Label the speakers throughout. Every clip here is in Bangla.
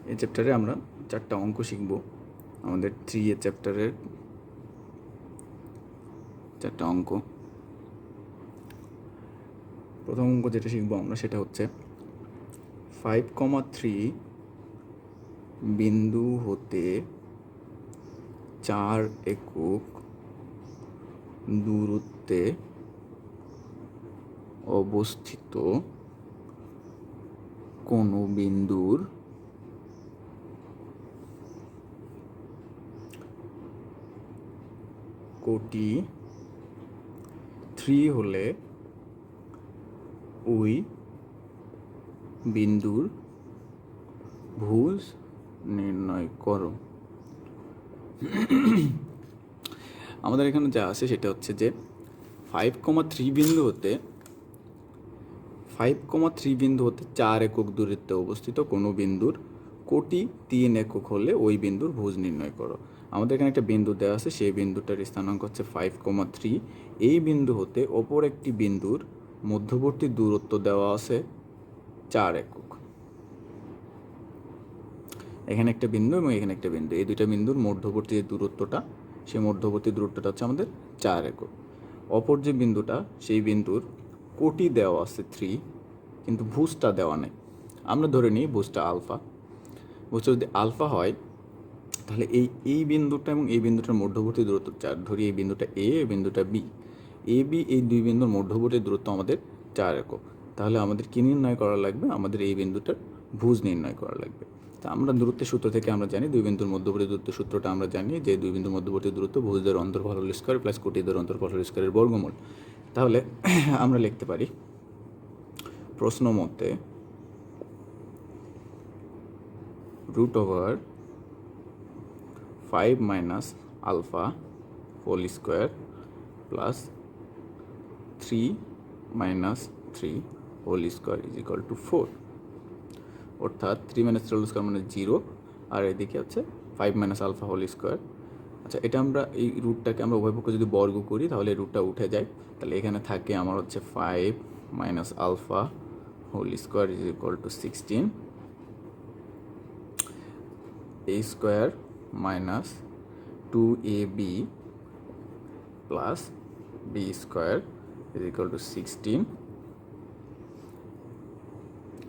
Speaker 1: এই চ্যাপ্টারে আমরা 4টা অঙ্ক শিখব। আমাদের 3 চ্যাপ্টারের 4টা অঙ্ক। প্রথম অঙ্ক যেটা শিখবো আমরা সেটা হচ্ছে 5,3 বিন্দু হতে 4 একক দূরত্বে অবস্থিত কোনো বিন্দুর কোটি 3 হলে ওই বিন্দুর ভুজ নির্ণয় করো। আমাদের এখানে যা আছে সেটা হচ্ছে যে 5,3 বিন্দু হতে 4 একক দূরত্বে অবস্থিত কোনো বিন্দুর কোটি 3 একক হলে ওই বিন্দুর ভুজ নির্ণয় করো। আমাদের এখানে একটা বিন্দু দেওয়া আছে, সেই বিন্দুটার স্থানাঙ্ক হচ্ছে 5,3। এই বিন্দু হতে অপর একটি বিন্দুর মধ্যবর্তী দূরত্ব দেওয়া আছে 4 একক। এখানে একটা বিন্দু এবং এখানে একটা বিন্দু, এই দুইটা বিন্দুর মধ্যবর্তী যে দূরত্বটা, সেই মধ্যবর্তী দূরত্বটা হচ্ছে আমাদের 4 একক। অপর যে বিন্দুটা, সেই বিন্দুর কোটি দেওয়া আছে 3, কিন্তু ভুজটা দেওয়া নেই। আমরা ধরে নিই ভুজটা আলফা। ভুজটা যদি আলফা হয় তাহলে এই বিন্দুটা এবং এই বিন্দুটার মধ্যবর্তী দূরত্ব 4। ধরি এই বিন্দুটা এ, এই বিন্দুটা বি। এ বি এই দুই বিন্দুর মধ্যবর্তী দূরত্ব আমাদের 4 একক। তাহলে আমাদের কী নির্ণয় করা লাগবে? আমাদের এই বিন্দুটার ভুজ নির্ণয় করা লাগবে। তা আমরা দূরত্বের সূত্র থেকে আমরা জানি, দুই বিন্দুর মধ্যবর্তী দূরত্বের সূত্রটা আমরা জানি যে দুই বিন্দুর মধ্যবর্তী দূরত্ব ভুজদের অন্তর্ফল হোল স্কয়ার প্লাস কোটিদের অন্তর্ফল হোল স্কয়ারের বর্গমূল। তাহলে আমরা লিখতে পারি প্রশ্ন মতে √5 minus alpha whole square plus 3 minus 3 whole square is equal to 4। অর্থাৎ 3 মাইনাস 3 হোল স্কোয়ার মানে 0, আর এদিকে হচ্ছে 5 মাইনাস আলফা হোল স্কোয়ার। আচ্ছা, এটা আমরা এই রুটটাকে আমরা উভয় পক্ষে যদি বর্গ করি তাহলে এই রুটটা উঠে যায়। তাহলে এখানে থাকে আমার হচ্ছে 5 minus alpha whole square is equal to 16 a square minus 2ab plus b square is equal to 16।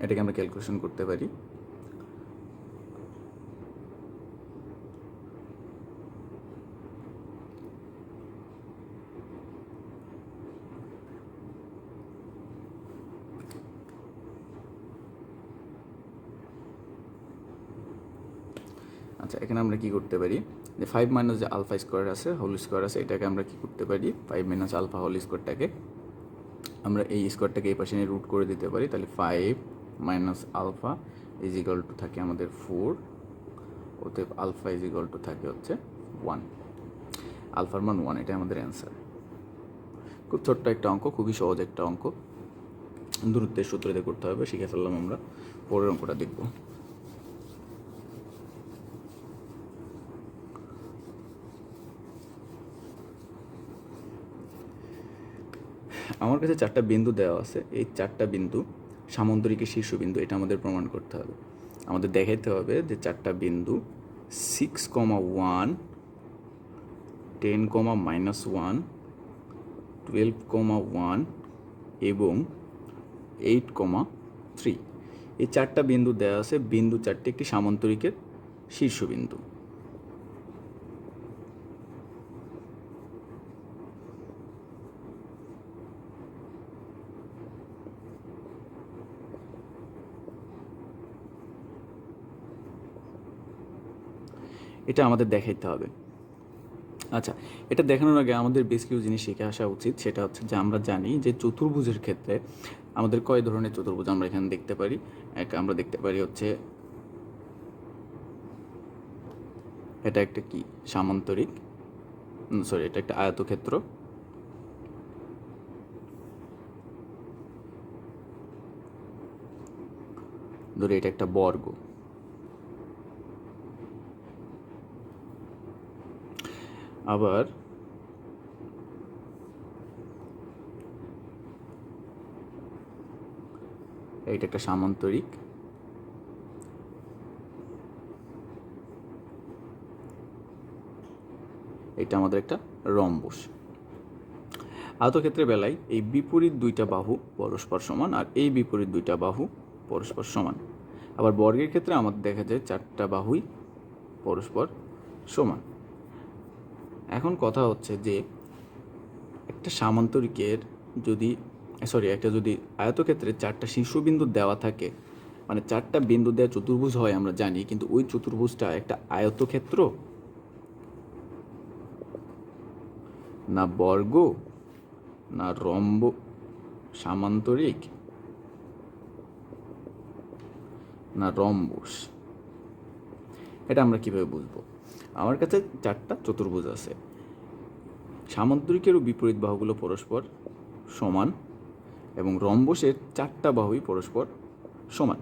Speaker 1: এটাকে আমরা ক্যালকুলেশন করতে পারি। আচ্ছা, এখানে আমরা কি করতে পারি যে 5 মাইনাস যে আলফা স্কোয়ার আছে হোল স্কোয়ার আছে, এটাকে আমরা কি করতে পারি, 5 মাইনাস আলফা হোল স্কোয়ারটাকে আমরা এই স্কোয়ারটাকে এই পাশে নিয়ে রুট করে দিতে পারি। তাহলে 5 minus alpha is equal to থাকে আমাদের 4, অতএব আলফা ইজ ইকুয়াল টু থাকে হচ্ছে 1। আলফার মান 1, এটা আমাদের অ্যান্সার। খুব ছোট্ট একটা অঙ্ক, খুবই সহজ একটা অঙ্ক, দূরত্বের সূত্র দিয়ে করতে হবে, শিখে ফেললাম আমরা। পরের অঙ্কটা দেখব। আমার কাছে 4টা বিন্দু দেওয়া আছে, এই 4টা বিন্দু সামান্তরিকের শীর্ষবিন্দু, এটা আমাদের প্রমাণ করতে হবে। আমাদের দেখাইতে হবে যে 4টা বিন্দু 6,1, 10,-1, 12,1 এবং 8,3, এই 4টা বিন্দু দেওয়া আছে। বিন্দু 4টি একটি সামান্তরিকের শীর্ষবিন্দু। এটা আমাদের দেখাইতে হবে। আচ্ছা, এটা দেখানোর আগে আমাদের বেশ কিছু জিনিস শিখে আসা উচিত। সেটা হচ্ছে যে আমরা জানি যে চতুর্ভুজের ক্ষেত্রে আমাদের কয় ধরনের চতুর্ভুজ আমরা এখানে দেখতে পারি। আমরা দেখতে পারি হচ্ছে এটা একটা কি সামান্তরিক, সরি, এটা একটা আয়তক্ষেত্র, ধরে এটা একটা বর্গ। আবার এইটা একটা সামান্তরিক, এটা আমাদের একটা রম্বস। আয়তক্ষেত্রের বেলায় এই বিপরীত দুইটা বাহু পরস্পর সমান আর এই বিপরীত দুইটা বাহু পরস্পর সমান। আবার বর্গের ক্ষেত্রে আমাদের দেখা যায় চারটা বাহুই পরস্পর সমান। এখন কথা হচ্ছে যে একটা সামান্তরিকের যদি যদি আয়তক্ষেত্রে চারটা শীর্ষবিন্দু দেওয়া থাকে, মানে চারটা বিন্দু দেওয়া চতুর্ভুজ হয় আমরা জানি, কিন্তু ওই চতুর্ভুজটা একটা আয়তক্ষেত্র না বর্গ না রম্ব সামান্তরিক না রম্বস, এটা আমরা কিভাবে বুঝবো? আমার কাছে চারটা চতুর্ভুজ আছে, সামান্তরিকেরও বিপরীত বাহুগুলো পরস্পর সমান এবং রম্বসের চারটা বাহুই পরস্পর সমান।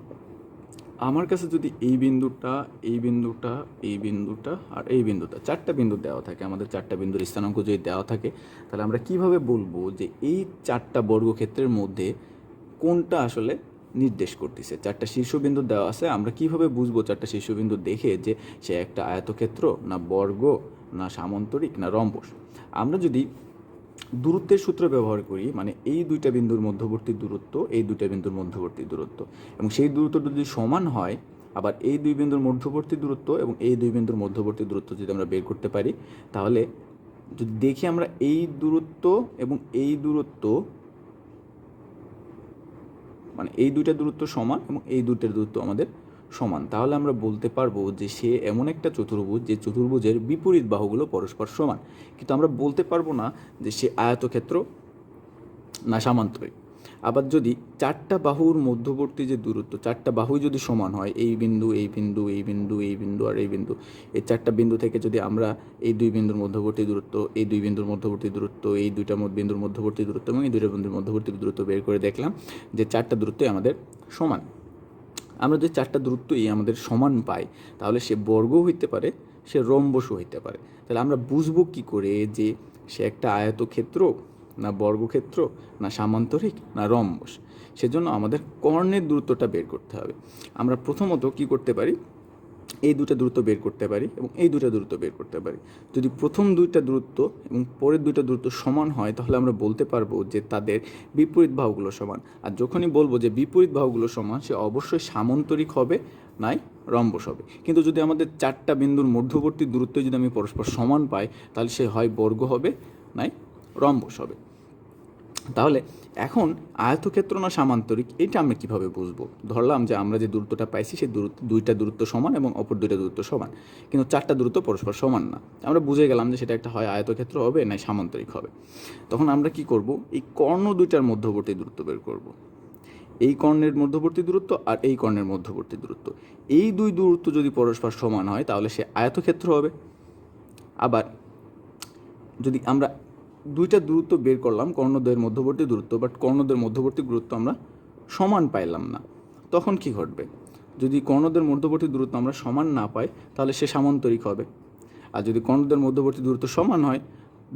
Speaker 1: আমার কাছে যদি এই বিন্দুটা এই বিন্দুটা এই বিন্দুটা আর এই বিন্দুটা চারটা বিন্দু দেওয়া থাকে, আমাদের চারটা বিন্দুর স্থানাঙ্ক যদি দেওয়া থাকে, তাহলে আমরা কিভাবে বলবো যে এই চারটা বর্গক্ষেত্রের মধ্যে কোনটা আসলে নির্দেশ করতেছে? চারটা শীর্ষবিন্দু দেওয়া আছে, আমরা কিভাবে বুঝবো চারটা শীর্ষবিন্দু দেখে যে সে একটা আয়তক্ষেত্র না বর্গ না সামান্তরিক না রম্বস? আমরা যদি দূরত্বের সূত্র ব্যবহার করি, মানে এই দুইটা বিন্দুর মধ্যবর্তী দূরত্ব, এই দুইটা বিন্দুর মধ্যবর্তী দূরত্ব, এবং সেই দূরত্ব যদি সমান হয়, আবার এই দুই বিন্দুর মধ্যবর্তী দূরত্ব এবং এই দুই বিন্দুর মধ্যবর্তী দূরত্ব যদি আমরা বের করতে পারি, তাহলে যদি দেখি আমরা এই দূরত্ব এবং এই দূরত্ব, মানে এই দুইটা দূরত্ব সমান এবং এই দুইটার দূরত্ব আমাদের সমান, তাহলে আমরা বলতে পারবো যে সে এমন একটা চতুর্ভুজ যে চতুর্ভুজের বিপরীত বাহুগুলো পরস্পর সমান। কিন্তু আমরা বলতে পারবো না যে সে আয়তক্ষেত্র না সামান্তরিক। আবার যদি চারটা বাহুর মধ্যবর্তী যে দূরত্ব, চারটা বাহুই যদি সমান হয়, এই বিন্দু এই বিন্দু এই বিন্দু এই বিন্দু আর এই বিন্দু, এই চারটা বিন্দু থেকে যদি আমরা এই দুই বিন্দুর মধ্যবর্তী দূরত্ব, এই দুই বিন্দুর মধ্যবর্তী দূরত্ব, এই দুইটা বিন্দুর মধ্যবর্তী দূরত্ব এবং এই দুইটা বিন্দুর মধ্যবর্তী দূরত্ব বের করে দেখলাম যে চারটা দূরত্বই আমাদের সমান। আমরা যদি চারটা দূরত্বই আমাদের সমান পাই, তাহলে সে বর্গও হইতে পারে, সে রম্বসও হইতে পারে। তাহলে আমরা বুঝবো কি করে যে সে একটা আয়তক্ষেত্র না বর্গক্ষেত্র না সামান্তরিক না রম্বস? সেজন্য আমাদের কর্ণের দূরত্বটা বের করতে হবে। আমরা প্রথমত কি করতে পারি, এই দুটা দূরত্ব বের করতে পারি এবং এই দুটা দূরত্ব বের করতে পারি। যদি প্রথম দুইটা দূরত্ব এবং পরের দুইটা দূরত্ব সমান হয়, তাহলে আমরা বলতে পারবো যে তাদের বিপরীত বাহুগুলো সমান। আর যখনই বলবো যে বিপরীত বাহুগুলো সমান, সে অবশ্যই সামান্তরিক হবে নাই রম্বস হবে। কিন্তু যদি আমাদের চারটা বিন্দুর মধ্যবর্তী দূরত্ব যদি আমি পরস্পর সমান পাই, তাহলে সে হয় বর্গ হবে নাই রম্বস হবে। তাহলে এখন আয়তক্ষেত্র না সামান্তরিক, এটা আমরা কীভাবে বুঝবো? ধরলাম যে আমরা যে দূরত্বটা পাইছি সেই দুইটা দূরত্ব সমান এবং অপর দুইটা দূরত্ব সমান, কিন্তু চারটা দূরত্ব পরস্পর সমান না। আমরা বুঝে গেলাম যে সেটা একটা হয় আয়তক্ষেত্র হবে না সামান্তরিক হবে। তখন আমরা কি করব, এই কর্ণ দুইটার মধ্যবর্তী দূরত্ব বের করব। এই কর্ণের মধ্যবর্তী দূরত্ব আর এই কর্ণের মধ্যবর্তী দূরত্ব, এই দুই দূরত্ব যদি পরস্পর সমান হয়, তাহলে সে আয়তক্ষেত্র হবে। আবার যদি আমরা দুইটা দূরত্ব বের করলাম, কর্ণদ্বয়ের মধ্যবর্তী দূরত্ব, বাট কর্ণদ্বয়ের মধ্যবর্তী দূরত্ব আমরা সমান পাইলাম না, তখন কি ঘটবে? যদি কর্ণদ্বয়ের মধ্যবর্তী দূরত্ব আমরা সমান না পাই, তাহলে সে সামান্তরিক হবে। আর যদি কর্ণদ্বয়ের মধ্যবর্তী দূরত্ব সমান হয়,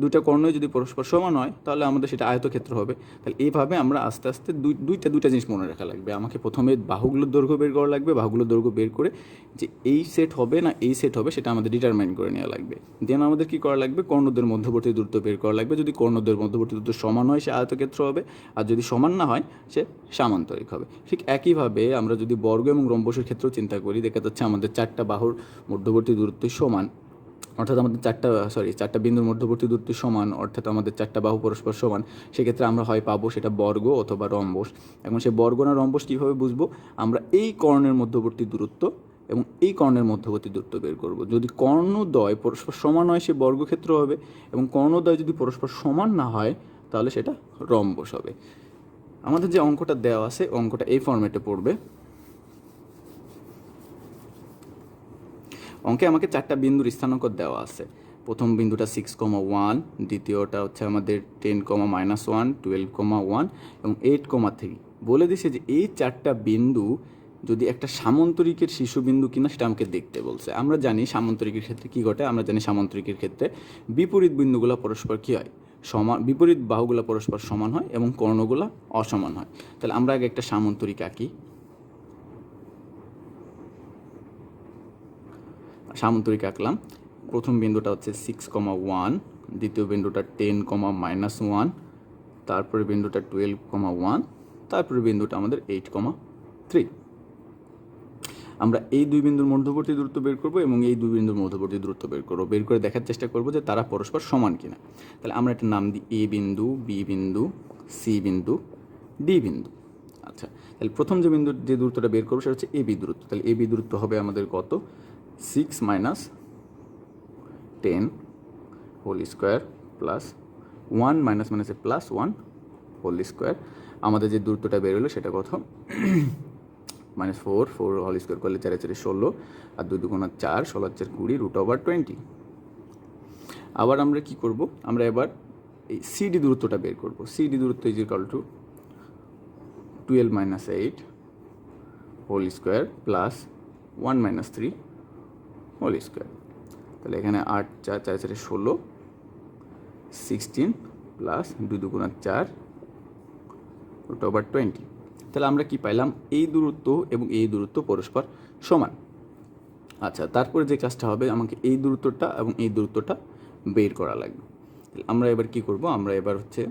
Speaker 1: দুইটা কর্ণই যদি পরস্পর সমান হয়, তাহলে আমাদের সেটা আয়তক্ষেত্র হবে। তাহলে এইভাবে আমরা আস্তে আস্তে দুইটা জিনিস মনে রাখা লাগবে। আমাকে প্রথমে বাহুগুলোর দৈর্ঘ্য বের করা লাগবে, বাহুগুলোর দৈর্ঘ্য বের করে যে এই সেট হবে না এই সেট হবে সেটা আমাদের ডিটারমাইন করে নেওয়া লাগবে। দেন আমাদের কী করা লাগবে, কর্ণদ্বয়ের মধ্যবর্তী দূরত্ব বের করা লাগবে। যদি কর্ণদ্বয়ের মধ্যবর্তী দূরত্ব সমান হয়, সে আয়তক্ষেত্র হবে, আর যদি সমান না হয়, সে সামান্তরিক হবে। ঠিক একইভাবে আমরা যদি বর্গ এবং রম্বসের ক্ষেত্রেও চিন্তা করি, দেখা যাচ্ছে আমাদের চারটা বাহুর মধ্যবর্তী দূরত্ব সমান, অর্থাৎ আমাদের চারটা বিন্দুর মধ্যবর্তী দূরত্ব সমান, অর্থাৎ আমাদের চারটা বাহু পরস্পর সমান। সেক্ষেত্রে আমরা হয় পাবো সেটা বর্গ অথবা রম্বস। এখন সে বর্গ না রম্বস কীভাবে বুঝবো? আমরা এই কর্ণের মধ্যবর্তী দূরত্ব এবং এই কর্ণের মধ্যবর্তী দূরত্ব বের করব। যদি কর্ণদ্বয় পরস্পর সমান হয়, সে বর্গক্ষেত্র হবে, এবং কর্ণদ্বয় যদি পরস্পর সমান না হয়, তাহলে সেটা রম্বস হবে। আমাদের যে অঙ্কটা দেওয়া আছে, অঙ্কটা এই ফরম্যাটে পড়বে। অঙ্কে আমাকে চারটা বিন্দুর স্থানাঙ্ক দেওয়া আছে। প্রথম বিন্দুটা 6,1, দ্বিতীয়টা হচ্ছে আমাদের 10,-1, 12,1 এবং 8,3। বলে দিছে যে এই চারটা বিন্দু যদি একটা সামান্তরিকের শীর্ষবিন্দু কিনা সেটা আমাকে দেখতে বলছে। আমরা জানি সামান্তরিকের ক্ষেত্রে কী ঘটে, আমরা জানি সামান্তরিকের ক্ষেত্রে বিপরীত বিন্দুগুলো পরস্পর কী হয়, সমান, বিপরীত বাহুগুলো পরস্পর সমান হয় এবং কর্ণগুলো অসমান হয়। তাহলে আমরা আগে একটা সামান্তরিক আঁকি। সামান্তরিক আঁকলাম। প্রথম বিন্দুটা হচ্ছে 6,1, দ্বিতীয় বিন্দুটা 10,-1, তারপরে বিন্দুটা 12,1, তারপরে বিন্দুটা আমাদের 8,3। আমরা এই দুই বিন্দুর মধ্যবর্তী দূরত্ব বের করব এবং এই দুই বিন্দুর মধ্যবর্তী দূরত্ব বের করব, বের করে দেখার চেষ্টা করব যে তারা পরস্পর সমান কিনা। তাহলে আমরা একটা নাম দিই এ বিন্দু, বি বিন্দু, সি বিন্দু, ডি বিন্দু। আচ্ছা, তাহলে প্রথম যে বিন্দুর যে দূরত্বটা বের করবো সেটা হচ্ছে এ বি দূরত্ব। তাহলে এ বি দূরত্ব হবে আমাদের কত? 6 - 10 হোল স্কোয়ার প্লাস 1 মাইনাস মাইনাসে প্লাস 1 হোল স্কোয়ার। আমাদের যে দূরত্বটা বের হলো সেটা কত? -4 হোল স্কোয়ার করলে 4 4 16, আর 2 2 4, 16 4 20, √20। আবার আমরা কি করব? আমরা এবার এই সিডি দূরত্বটা বের করব। সিডি দূরত্ব is equal to 12 - 8 whole square plus 1 - 3 whole square. তাহলে এখানে 8 4 4 4 16, 16 প্লাস 2 2 4 √20। তাহলে আমরা কি পাইলাম? এই দূরত্ব এবং এই দূরত্ব পরস্পর সমান। আচ্ছা, তারপরে যে কাজটা হবে, আমাকে এই দূরত্বটা এবং এই দূরত্বটা বের করা লাগবে। আমরা এবার কি করব? আমরা এবার হচ্ছে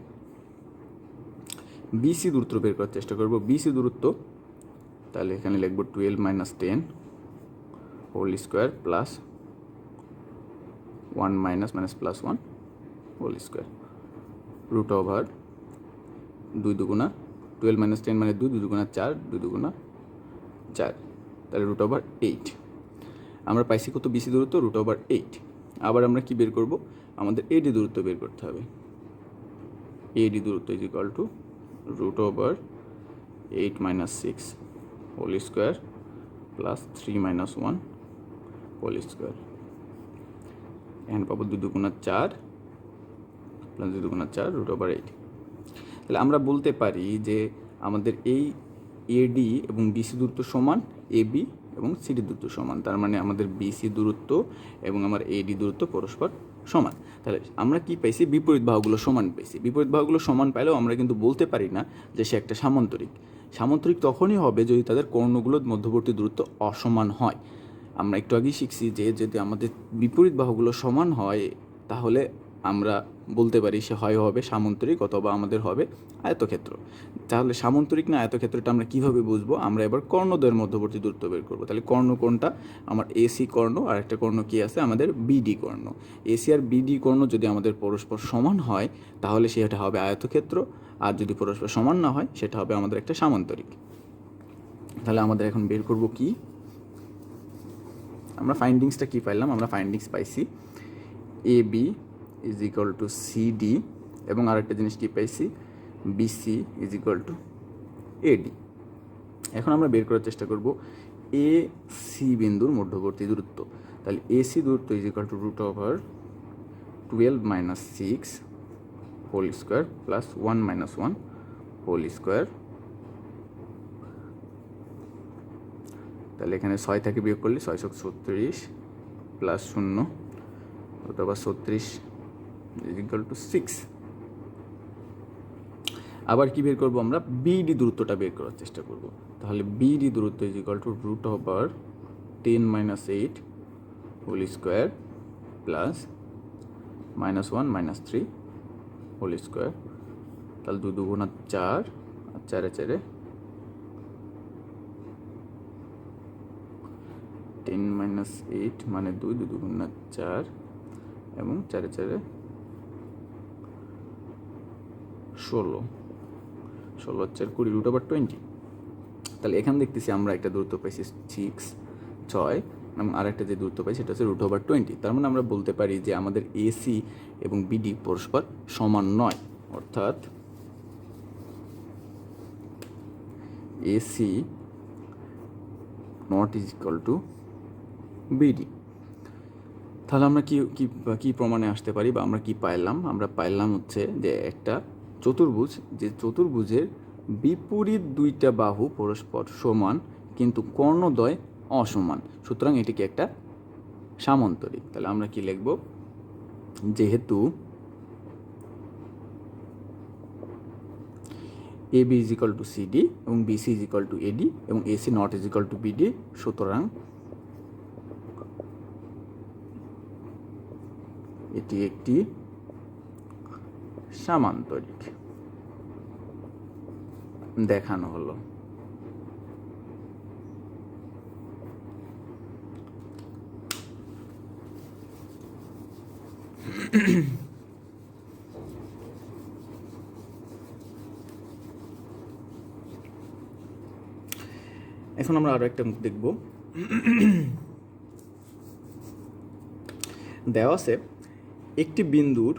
Speaker 1: বিসি দূরত্ব বের করার চেষ্টা করব। বিসি দূরত্ব, তাহলে এখানে লিখব 12 - 10 whole square plus 1 minus minus plus 1 whole square √2 2 12 - 10 মানে 2 2 4, 2 2 4, তাহলে √8। আমরা পাইছি কত? বিসি দূরত্ব √8। আবার আমরা কি বের করব? আমাদের এডি দূরত্ব বের করতে হবে। এডি দূরত্ব is equal to √8 - 6 whole square plus 3 - 1 whole square. এখানে পাবো 2 2 4 প্লাস 2 2 4 √8। তাহলে আমরা বলতে পারি যে আমাদের এই এডি এবং বিসি দূরত্ব সমান, এবি এবং সিডি দূরত্ব সমান। তার মানে আমাদের বিসি দূরত্ব এবং আমার এডি দূরত্ব পরস্পর সমান। তাহলে আমরা কি পাইছি? বিপরীত বাহুগুলো সমান পাইছি। বিপরীত বাহুগুলো সমান পাইলেও আমরা কিন্তু বলতে পারি না যে সে একটা সামান্তরিক। সামান্তরিক তখনই হবে যদি তাদের কর্ণগুলোর মধ্যবর্তী দূরত্ব অসমান হয়। আমরা একটু আগেই শিখছি যে যদি আমাদের বিপরীত বাহুগুলো সমান হয় তাহলে আমরা বলতে পারি সে হয় হবে সামান্তরিক অথবা আমাদের হবে আয়তক্ষেত্র। তাহলে সামান্তরিক না আয়তক্ষেত্রটা আমরা কীভাবে বুঝবো? আমরা এবার কর্ণদ্বয়ের মধ্যবর্তী দূরত্ব বের করবো। তাহলে কর্ণ কোনটা? আমার এসি কর্ণ, আর একটা কর্ণ কী আছে? আমাদের বিডি কর্ণ। এসি আর বিডি কর্ণ যদি আমাদের পরস্পর সমান হয় তাহলে সেটা হবে আয়তক্ষেত্র, আর যদি পরস্পর সমান না হয় সেটা হবে আমাদের একটা সামান্তরিক। তাহলে আমাদের এখন বের করব কি? আমরা ফাইন্ডিংসটা কী পাইলাম? আমরা ফাইন্ডিংস পাইছি A B is equal to CD, এবং আরেকটা জিনিস কী পাইছি? BC is equal to AD. এখন আমরা বের করার চেষ্টা করব এ সি বিন্দুর মধ্যবর্তী দূরত্ব। তাহলে এসি দূরত্ব is equal to √12 - 6 whole square plus 1 - 1 whole square. তাহলে এখানে 6 থেকে বিয়োগ করলে 6 × 36 প্লাস 0 অথবা 36 ইজ ইকুয়াল টু 6। আবার কি বের করবো? আমরা বিডি দূরত্বটা বের করার চেষ্টা করব। তাহলে বিডি দূরত্ব is equal to √10 - 8 whole square plus -1 - 3 whole square. তাহলে 2 2 4 আর 4 4 10 - 8 মানে 2 2 2 4 এবং 4 4 16 16 4 20 √20। তাহলে এখানে দেখতেছি আমরা একটা দূরত্ব পাইছি 6 এবং আরেকটা যে দূরত্ব পাই সেটা হচ্ছে √20। তার মানে আমরা বলতে পারি যে আমাদের এসি এবং বিডি পরস্পর সমান নয়, অর্থাৎ AC not is equal to BD. তাহলে আমরা কি প্রমাণে আসতে পারি বা আমরা কি পাইলাম? আমরা পাইলাম হচ্ছে যে একটা চতুর্ভুজ, যে চতুর্ভুজের বিপরীত দুইটা বাহু পরস্পর সমান কিন্তু কর্ণদ্বয় অসমান, সুতরাং এটিকে একটা সামান্তরিক। তাহলে আমরা কি লিখব? যেহেতু A B is equal to CD এবং BC is equal to AD এবং AC not is equal to BD. সুতরাং এটি একটি সামান্তরিক দেখানো হলো। এখন আমরা আরো একটা মুখ দেখব। দেওয়া আছে একটি বিন্দুর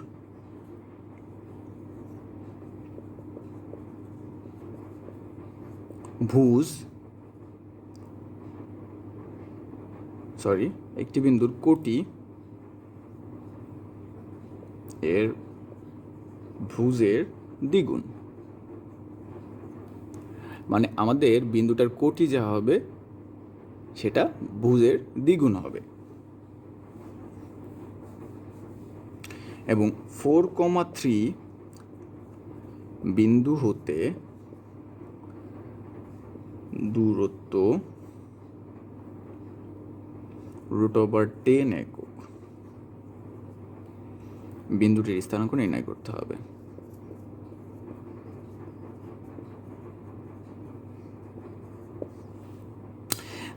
Speaker 1: একটি বিন্দুর কোটি এর ভুজের দ্বিগুণ। মানে আমাদের বিন্দুটার কোটি যা হবে সেটা ভুজের দ্বিগুণ হবে এবং 4,3 বিন্দু হতে দূরত্ব √10 একক বিন্দুটির স্থানাঙ্ক নির্ণয় করতে হবে।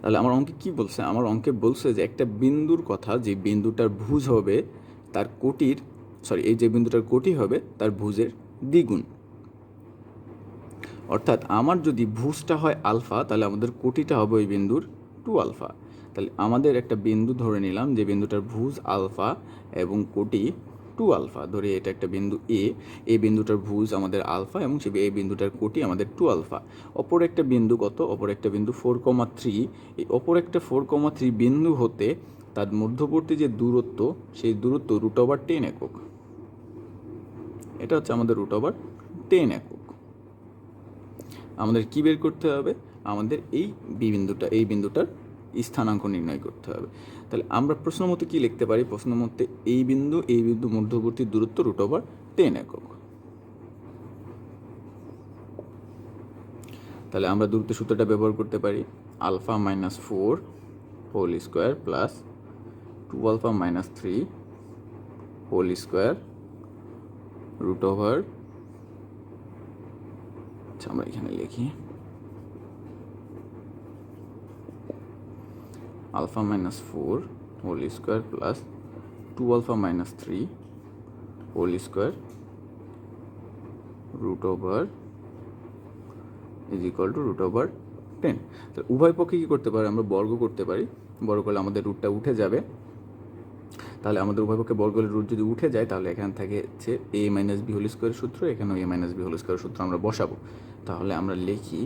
Speaker 1: তাহলে আমার অঙ্কে কি বলছে? আমার অঙ্কে বলছে যে একটা বিন্দুর কথা, যে বিন্দুটার ভুজ হবে তার কোটির এই যে বিন্দুটার কোটি হবে তার ভুজের দ্বিগুণ। অর্থাৎ আমার যদি ভুজটা হয় আলফা, তাহলে আমাদের কোটিটা হবে ওই বিন্দুর 2 আলফা। তাহলে আমাদের একটা বিন্দু ধরে নিলাম যে বিন্দুটার ভুজ আলফা এবং কোটি 2 আলফা। ধরে এটা একটা বিন্দু এ, এই বিন্দুটার ভুজ আমাদের আলফা এবং এই বিন্দুটার কোটি আমাদের 2 আলফা। অপর একটা বিন্দু কত? অপর একটা বিন্দু 4,3। এই অপর একটা 4,3 বিন্দু হতে তার মধ্যবর্তী যে দূরত্ব, সেই দূরত্ব √10 একক। এটা হচ্ছে আমাদের √10 একক। আমাদের কি বের করতে হবে? আমাদের এই বিন্দুটার স্থানাঙ্ক নির্ণয় করতে হবে। তাহলে আমরা প্রশ্ন মতে কি লিখতে পারি? প্রশ্ন মতে এই বিন্দু মধ্যবর্তী দূরত্ব √10 একক। তাহলে আমরা দূরত্ব সূত্রটা ব্যবহার করতে পারি। Alpha minus 4 whole square plus 2 alpha minus 3 whole square √, আমরা এখানে লিখি alpha minus 4 whole square plus 2 alpha minus 3 whole square √, is equal to √10। তাহলে উভয় পক্ষে কী করতে পারি? আমরা বর্গ করতে পারি। বর্গ করলে আমাদের রুটটা উঠে যাবে। তাহলে আমাদের উভয় পক্ষে বর্গ করলে রুট যদি উঠে যায়, তাহলে এখানে থাকে হচ্ছে a মাইনাস বি হোল স্কোয়ারের সূত্র, এখানেও a মাইনাস বি হোল স্কোয়ারের সূত্র আমরা বসাবো। তাহলে আমরা লিখি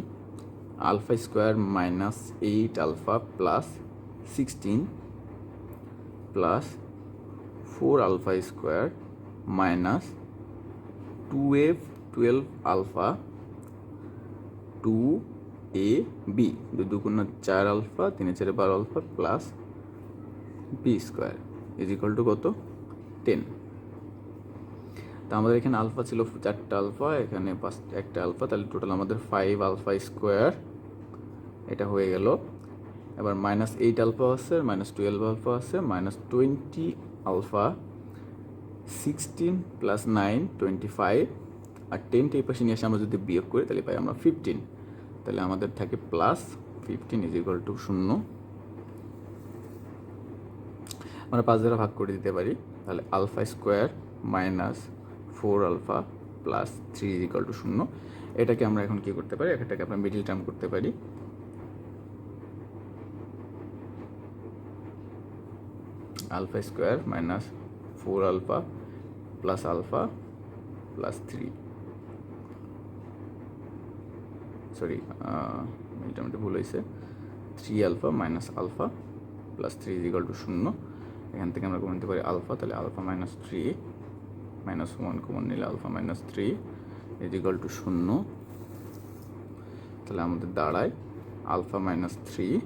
Speaker 1: alpha square minus 8 alpha plus 16 plus 4 alpha square minus 2f 12 alpha 2ab 2 × 4 alpha 3 × 4 12 alpha plus B square is equal to কত? 10। তো আমাদের এখানে আলফা ছিল 4টা আলফা, এখানে 1টা আলফা, তাহলে টোটাল আমাদের 5 আলফা স্কোয়ার এটা হয়ে গেল। এবার মাইনাস 8 আলফা আছে, মাইনাস 12 আলফা আছে, মাইনাস 20 আলফা 16 প্লাস 9 25 আর 10টা এই পাশে নিয়ে এসে আমরা যদি বিয়োগ করি তাহলে পাই আমরা 15। তাহলে আমাদের থাকে প্লাস 15 ইজ ইকুয়াল টু 0। আমরা 5 দ্বারা ভাগ করে দিতে পারি। তাহলে alpha square minus 4 alpha plus 3 is equal to 0। এটাকে আমরা এখন কি করতে পারি? এটাকে আমরা মিডল টার্ম করতে পারি। Alpha square minus 4 alpha plus alpha plus 3, middle টার্মটা ভুল হয়েছে, 3 alpha minus alpha plus 3 is equal to 0। এখান থেকে আমরা কমন নিতে পারি আলফা, তাহলে আলফা মাইনাস 3 মাইনাস 1 কমন নিলে alpha minus 3 is equal to 0। তাহলে আমাদের দাঁড়ায় alpha minus 3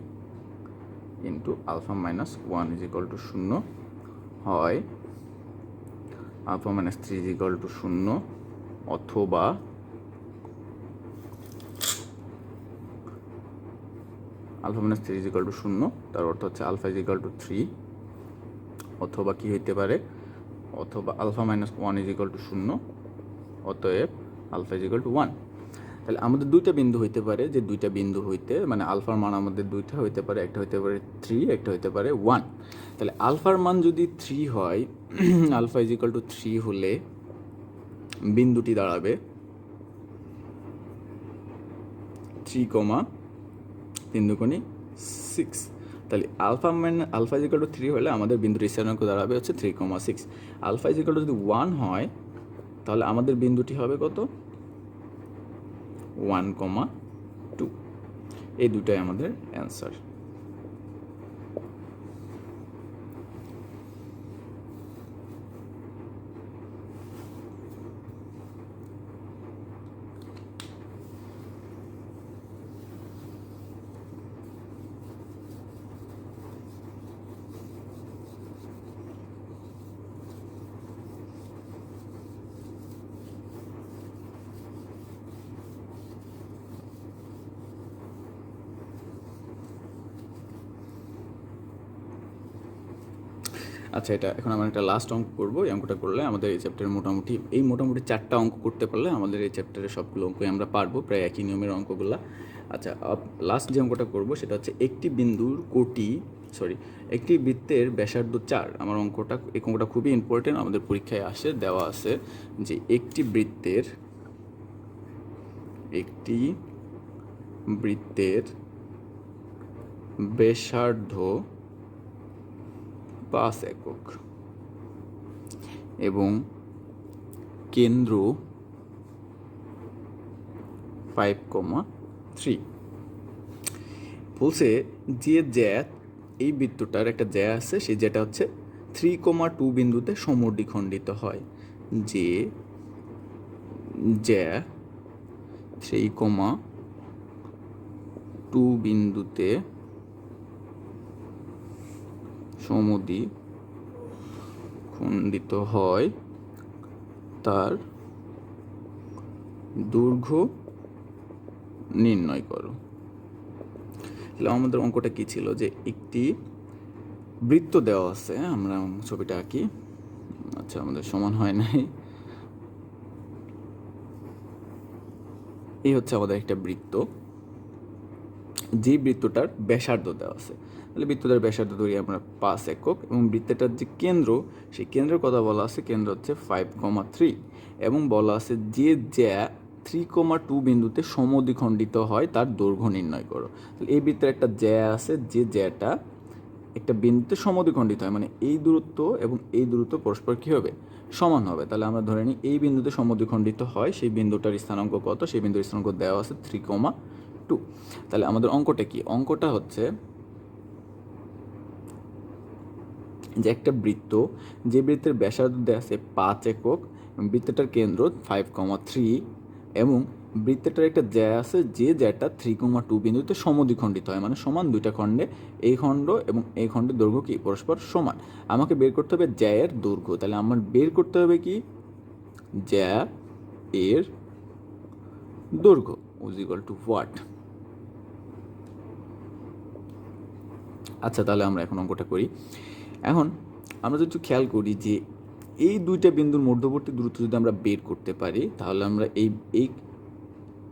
Speaker 1: into alpha minus 1 is equal to 0 হয় alpha minus 3 is equal to 0 অথবা alpha minus 3 is equal to 0, তার অর্থ হচ্ছে আলফা ইজ ইকুয়াল টু 3, অথবা কি হইতে পারে, অথবা alpha minus 1 is equal to 0, অতএব আলফা ইজ ইকুয়াল টু 1। তাহলে আমাদের দুইটা বিন্দু হইতে পারে, যে দুইটা বিন্দু হইতে মানে আলফার মান আমাদের দুইটা হইতে পারে, একটা হইতে পারে 3, একটা হইতে পারে 1। তাহলে আলফার মান যদি 3 হয়, আলফা ইজ ইকুয়াল টু 3 হলে বিন্দুটি দাঁড়াবে 3, 3 দুগুণে 6। তাহলে আলফা ইজ ইকুয়াল টু 3 হলে আমাদের বিন্দুর স্থানাঙ্ক দাঁড়াবে হচ্ছে 3,6। আলফা ইজ ইকুয়াল টু যদি 1 হয় তাহলে আমাদের বিন্দুটি হবে কত, 1,2। এই দুটাই আমাদের অ্যান্সার। আচ্ছা, এটা এখন আমরা একটা লাস্ট অঙ্ক করবো। এই অঙ্কটা করলে আমাদের এই চ্যাপ্টারে মোটামুটি 4টা অঙ্ক করতে পারলে আমাদের এই চ্যাপ্টারে সবগুলো অঙ্কই আমরা পারবো, প্রায় একই নিয়মের অঙ্কগুলো। আচ্ছা, লাস্ট যে অঙ্কটা করবো সেটা হচ্ছে একটি বৃত্তের ব্যাসার্ধ 4। এই অঙ্কটা খুবই ইম্পর্টেন্ট, আমাদের পরীক্ষায় দেওয়া আছে যে একটি বৃত্তের ব্যাসার্ধ 5 একক এবং কেন্দ্র 5,3। বলছে যে এই বৃত্তটার একটা জ্যা আছে, সেই জ্যাটা হচ্ছে 3,2 বিন্দুতে সমদ্বিখণ্ডিত হয়। যে জ্যা 3,2 বিন্দুতে সমদ্বিখণ্ডিত হয়, তার দৈর্ঘ্য নির্ণয় করো। তাহলে আমাদের অঙ্কটা কি ছিল, যে একটি বৃত্ত দেওয়া আছে, আমরা ছবিটা আঁকি। আচ্ছা, আমাদের সমান হয় নাই, এই হচ্ছে আমাদের একটা বৃত্ত, যে বৃত্তটার ব্যাসার্ধ দেওয়া আছে। তাহলে বৃত্তটার ব্যাসার্ধ ধরি আমরা 5 একক, এবং বৃত্তটার যে কেন্দ্র, সেই কেন্দ্রের কথা বলা আছে, কেন্দ্র হচ্ছে 5,3, এবং বলা আছে যে জ্যা 3,2 বিন্দুতে সমদ্বিখণ্ডিত হয়, তার দৈর্ঘ্য নির্ণয় করো। তাহলে এই বৃত্তের একটা জ্যা আছে, যে জ্যাটা একটা বিন্দুতে সমদ্বিখণ্ডিত হয়, মানে এই দূরত্ব এবং এই দূরত্ব পরস্পর কী হবে, সমান হবে। তাহলে আমরা ধরে নিই এই বিন্দুতে সমদ্বিখণ্ডিত হয়, সেই বিন্দুটার স্থানাঙ্ক কত, সেই বিন্দুর স্থানাঙ্ক দেওয়া আছে 3,2। তাহলে আমাদের অঙ্কটা কি, অঙ্কটা হচ্ছে যে একটা বৃত্ত, যে বৃত্তের ব্যাসার্ধ দেওয়া আছে 5 একক, বৃত্তটার কেন্দ্র 5,3, এবং বৃত্তটার একটা জ্যা আছে, যে জ্যাটা 3,2 বিন্দুতে সমদ্বিখণ্ডিত হয়, মানে সমান দুইটা খণ্ডে, এই খণ্ড এবং এই খণ্ডের দৈর্ঘ্য কি পরস্পর সমান। আমাকে বের করতে হবে জ্যা এর দৈর্ঘ্য। তাহলে আমার বের করতে হবে কি, জ্যা এর দৈর্ঘ্য ইজ ইকুয়াল টু হোয়াট। আচ্ছা, তাহলে আমরা এখন অঙ্কটা করি। এখন আমরা যদি খেয়াল করি যে এই দুইটা বিন্দুর মধ্যবর্তী দূরত্ব যদি আমরা বের করতে পারি, তাহলে আমরা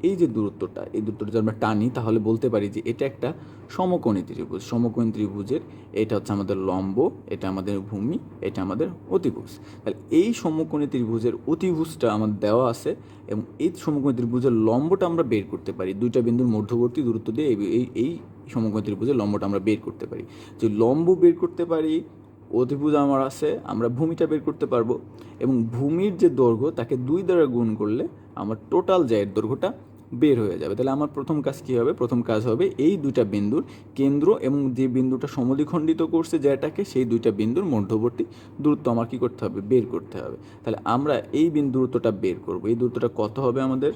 Speaker 1: এই যে দূরত্বটা, এই দূরত্বটা যদি আমরা টানি, তাহলে বলতে পারি যে এটা একটা সমকোণী ত্রিভুজ। সমকোণী ত্রিভুজের এটা হচ্ছে আমাদের লম্ব, এটা আমাদের ভূমি, এটা আমাদের অতিভুজ। তাহলে এই সমকোণী ত্রিভুজের অতিভুজটা আমাদের দেওয়া আছে, এবং এই সমকোণী ত্রিভুজের লম্বটা আমরা বের করতে পারি দুইটা বিন্দুর মধ্যবর্তী দূরত্ব দিয়ে। এই সমকোণী ত্রিভুজের লম্বটা আমরা বের করতে পারি। যে লম্ব বের করতে পারি, অতিভুজ আমার আছে, আমরা ভূমিটা বের করতে পারবো, এবং ভূমির যে দৈর্ঘ্য তাকে 2 দ্বারা গুণ করলে আমার টোটাল জ্যায়ের দৈর্ঘ্যটা বের হয়ে যাবে। তাহলে আমার প্রথম কাজ কী হবে, প্রথম কাজ হবে এই দুইটা বিন্দুর কেন্দ্র এবং যে বিন্দুটা সমদ্বিখণ্ডিত করছে জ্যাটাকে, সেই দুইটা বিন্দুর মধ্যবর্তী দূরত্ব আমার কী করতে হবে, বের করতে হবে। তাহলে আমরা এই বিন্দু দূরত্বটা বের করব। এই দূরত্বটা কত হবে আমাদের,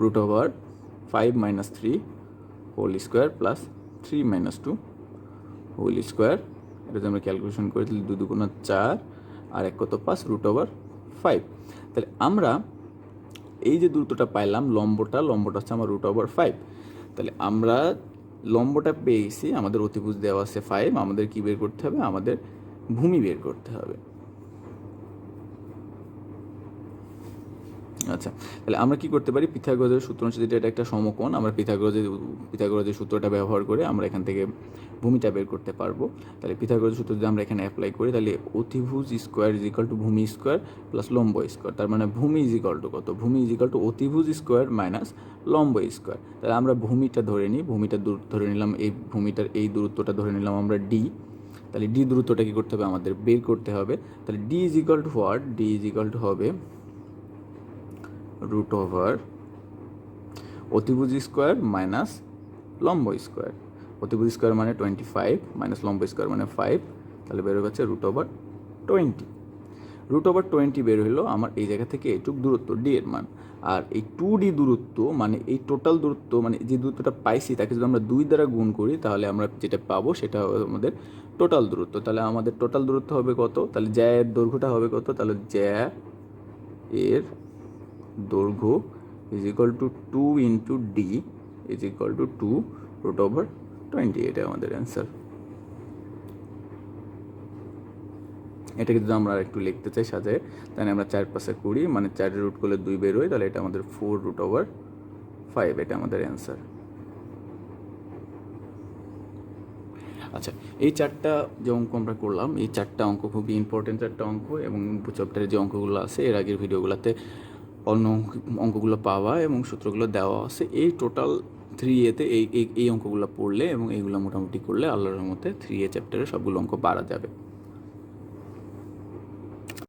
Speaker 1: √5 - 3 whole square plus 3 - 2 whole square. এটা যদি আমরা ক্যালকুলেশন করে দিলে 2 × 4 আর 1 কত 5 √5। তাহলে আমরা এই যে দূরত্বটা পাইলাম, লম্বটা হচ্ছে আমার √5। তাহলে আমরা লম্বটা পেয়ে গেছি, আমাদের অতিভুজ দেওয়া আছে 5, আমাদের কি বের করতে হবে, আমাদের ভূমি বের করতে হবে। আচ্ছা, তাহলে আমরা কি করতে পারি, পিথাগোরাসের সূত্র অনুসারে যেটা এটা একটা সমকোণ, আমরা পিথাগোরাসের সূত্রটা ব্যবহার করে আমরা এখান থেকে ভূমিটা বের করতে পারবো। তাহলে পিথাগোরাসের সূত্র যদি আমরা এখানে অ্যাপ্লাই করি, তাহলে অতিভুজ স্কোয়ার ইজ ইকাল টু ভূমি স্কোয়ার প্লাস লম্ব স্কোয়ার, তার মানে ভূমি ইজ ইকাল টু কত, ভূমি ইজ ইকাল টু অতিভুজ স্কোয়ার মাইনাস লম্ব স্কোয়ার। তাহলে আমরা ভূমিটা ধরে নিই, ভূমিটা ধরে নিলাম, এই ভূমিটার এই দূরত্বটা ধরে নিলাম আমরা ডি। তাহলে ডি দূরত্বটা কী করতে হবে, আমাদের বের করতে হবে। তাহলে D is equal two what, D is equal two হবে রুট ওভার অতিভুজ স্কোয়ার মাইনাস লম্ব স্কোয়ার। অতিভুজ স্কোয়ার মানে 25 মাইনাস লম্ব স্কোয়ার মানে 5, তাহলে বের হচ্ছে রুট ওভার 20। রুট ওভার 20 বের হলো আমার এই জায়গা থেকে এইটুক দূরত্ব ডি এর মান। আর এই 2D দূরত্ব মানে এই টোটাল দূরত্ব, মানে যে দূরত্বটা পাইছি তাকে যদি আমরা 2 দ্বারা গুণ করি, তাহলে আমরা যেটা পাবো সেটা হবে আমাদের টোটাল দূরত্ব। তাহলে আমাদের টোটাল দূরত্ব হবে কত, তাহলে জ্যা এর দৈর্ঘ্যটা হবে কত, তাহলে জ্যা এর দৈর্ঘ্য is equal to 2 into D is equal to 2 root over 20। এটা আমাদের অ্যান্সার। এটাকে যদি আমরা একটু লিখতে চাই সাজায়, তাহলে আমরা 4 পাশে 20 মানে 4 রুট করলে 2 বের হয়, তাহলে এটা আমাদের 4 রুট ওভার 5, এটা আমাদের অ্যান্সার। আচ্ছা, এই 4টা যে অঙ্ক আমরা করলাম, এই 4টা অঙ্ক খুবই ইম্পর্টেন্ট 4টা অঙ্ক, এবং চ্যাপ্টারে যে অঙ্কগুলো আছে এর আগের ভিডিওগুলোতে অন্য অঙ্কগুলো পাওয়া এবং সূত্রগুলো দেওয়া আছে। এই টোটাল 3A-তে এই অঙ্কগুলো পড়লে এবং এইগুলো মোটামুটি করলে আল্লাহর রহমতে 3A চ্যাপ্টারে সবগুলো অঙ্ক পারা যাবে।